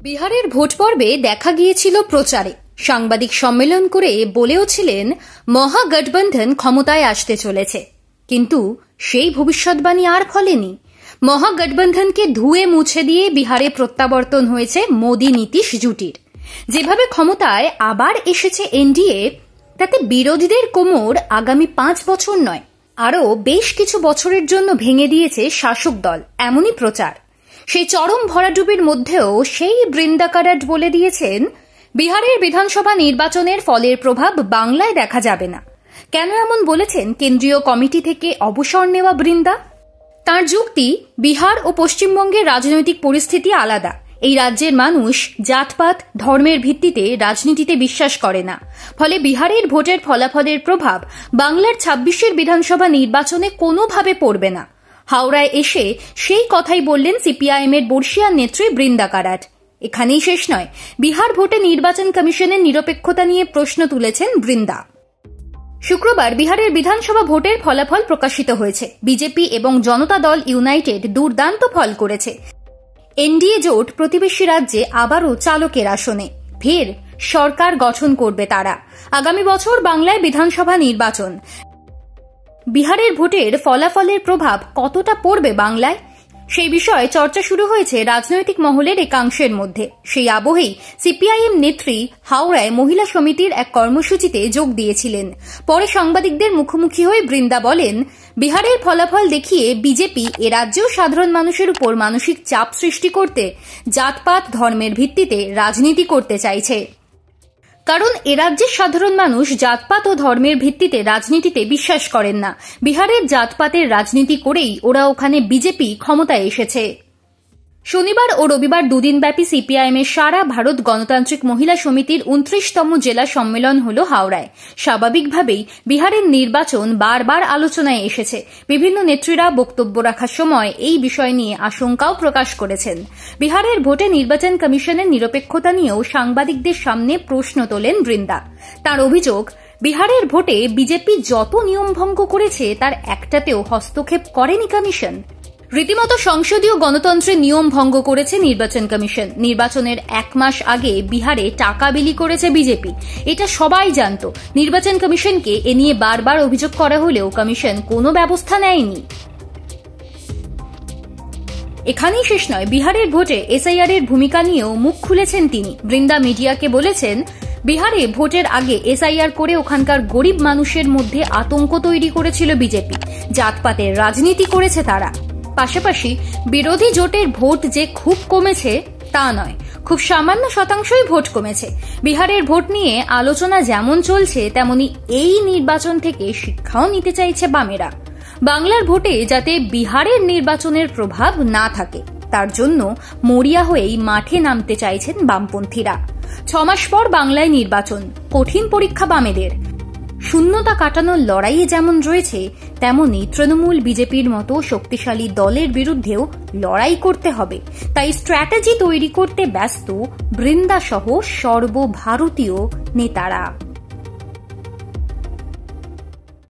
বিহারের ভোট পর্বে দেখা গিয়েছিল প্রচারে, সাংবাদিক সম্মেলন করে বলেও ছিলেন মহাগঠবন্ধন ক্ষমতায় আসতে চলেছে। কিন্তু সেই ভবিষ্যৎবাণী আর ফলেনি। মহাগঠবন্ধনকে ধুয়ে মুছে দিয়ে বিহারে প্রত্যাবর্তন হয়েছে মোদী নীতিশ জুটির। যেভাবে ক্ষমতায় আবার এসেছে এনডিএ, তাতে বিরোধীদের কোমর আগামী 5 বছর নয়, আরও বেশ কিছু বছরের জন্য ভেঙে দিয়েছে শাসক দল, এমনই প্রচার। সেই চরম ভরাডুবির মধ্যেও সেই বৃন্দা কারাট বলে দিয়েছেন বিহারের বিধানসভা নির্বাচনের ফলের প্রভাব বাংলায় দেখা যাবে না। কেন এমন বলেছেন কেন্দ্রীয় কমিটি থেকে অবসর নেওয়া বৃন্দা? তার যুক্তি, বিহার ও পশ্চিমবঙ্গের রাজনৈতিক পরিস্থিতি আলাদা। এই রাজ্যের মানুষ জাতপাত ধর্মের ভিত্তিতে রাজনীতিতে বিশ্বাস করে না। ফলে বিহারের ভোটের ফলাফলের প্রভাব বাংলার 26 বিধানসভা নির্বাচনে কোনোভাবে পড়বে না। হাওড়ায় এসে সেই কথাই বললেন সিপিআইএম এর বর্ষীয়ান নেত্রী বৃন্দা কারাট। এখানেই শেষ নয়, বিহার ভোটে নির্বাচন কমিশনের নিরপেক্ষতা নিয়ে প্রশ্ন তুলেছেন বৃন্দা। শুক্রবার বিহারের বিধানসভা ভোটের ফলাফল প্রকাশিত হয়েছে। বিজেপি এবং জনতা দল ইউনাইটেড দুর্দান্ত ফল করেছে। এনডিএ জোট প্রতিবেশী রাজ্যে আবারও চালকের আসনে। ফের সরকার গঠন করবে তারা। আগামী বছর বাংলায় বিধানসভা নির্বাচন। বিহারের ভোটের ফলাফলের প্রভাব কতটা পড়বে বাংলায়, সেই বিষয়ে চর্চা শুরু হয়েছে রাজনৈতিক মহলের একাংশের মধ্যে। সেই আবহেই সিপিআইএম নেত্রী হাওড়ায় মহিলা সমিতির এক কর্মসূচিতে যোগ দিয়েছিলেন। পরে সাংবাদিকদের মুখোমুখি হয়ে বৃন্দা বলেন, বিহারের ফলাফল দেখিয়ে বিজেপি এ রাজ্যেও সাধারণ মানুষের উপর মানসিক চাপ সৃষ্টি করতে জাতপাত ধর্মের ভিত্তিতে রাজনীতি করতে চাইছে। কারণ এ রাজ্যের সাধারণ মানুষ জাতপাত ও ধর্মের ভিত্তিতে রাজনীতিতে বিশ্বাস করেন না। বিহারের জাতপাতের রাজনীতি করেই ওরা ওখানে বিজেপি ক্ষমতায় এসেছে। শনিবার ও রবিবার দুদিনব্যাপী সিপিআইএম এর সারা ভারত গণতান্ত্রিক মহিলা সমিতির 29তম জেলা সম্মেলন হল হাওড়ায়। স্বাভাবিকভাবেই বিহারের নির্বাচন বারবার আলোচনায় এসেছে। বিভিন্ন নেত্রীরা বক্তব্য রাখার সময় এই বিষয় নিয়ে আশঙ্কাও প্রকাশ করেছেন। বিহারের ভোটে নির্বাচন কমিশনের নিরপেক্ষতা নিয়েও সাংবাদিকদের সামনে প্রশ্ন তোলেন বৃন্দা। তার অভিযোগ, বিহারের ভোটে বিজেপি যত নিয়মভঙ্গ করেছে তার একটাতেও হস্তক্ষেপ করেনি কমিশন। রীতিমতো সংসদীয় গণতন্ত্রের নিয়ম ভঙ্গ করেছে নির্বাচন কমিশন। নির্বাচনের 1 মাস আগে বিহারে টাকা বিলি করেছে বিজেপি, এটা সবাই জানত। নির্বাচন কমিশনকে এ নিয়ে বারবার অভিযোগ করা হলেও কমিশন কোনো ব্যবস্থা নেয়নি। এখানেই শেষ নয়, বিহারের ভোটে এসআইআর এর ভূমিকা নিয়েও মুখ খুলেছেন তিনি। বৃন্দা মিডিয়াকে বলেছেন, বিহারে ভোটের আগে এসআইআর করে ওখানকার গরিব মানুষের মধ্যে আতঙ্ক তৈরি করেছিল বিজেপি। জাতপাতের রাজনীতি করেছে তারা। পাশাপাশি বিরোধী জোটের ভোট যে খুব কমেছে তা নয়, খুব সামান্য শতাংশই ভোট কমেছে। বিহারের ভোট নিয়ে আলোচনা যেমন চলছে, তেমনি এই নির্বাচন থেকে শিক্ষাও নিতে চাইছে বামেরা। বাংলার ভোটে যাতে বিহারের নির্বাচনের প্রভাব না থাকে, তার জন্য মরিয়া হয়েই মাঠে নামতে চাইছেন বামপন্থীরা। 6 মাস পর বাংলায় নির্বাচন, কঠিন পরীক্ষা বামেদের। শূন্যতা কাটানোর লড়াইয়ে যেমন রয়েছে, তেমনি তৃণমূল বিজেপির মতো শক্তিশালী দলের বিরুদ্ধেও লড়াই করতে হবে। তাই স্ট্র্যাটেজি তৈরি করতে ব্যস্ত বৃন্দা সহ সর্বভারতীয় নেতারা।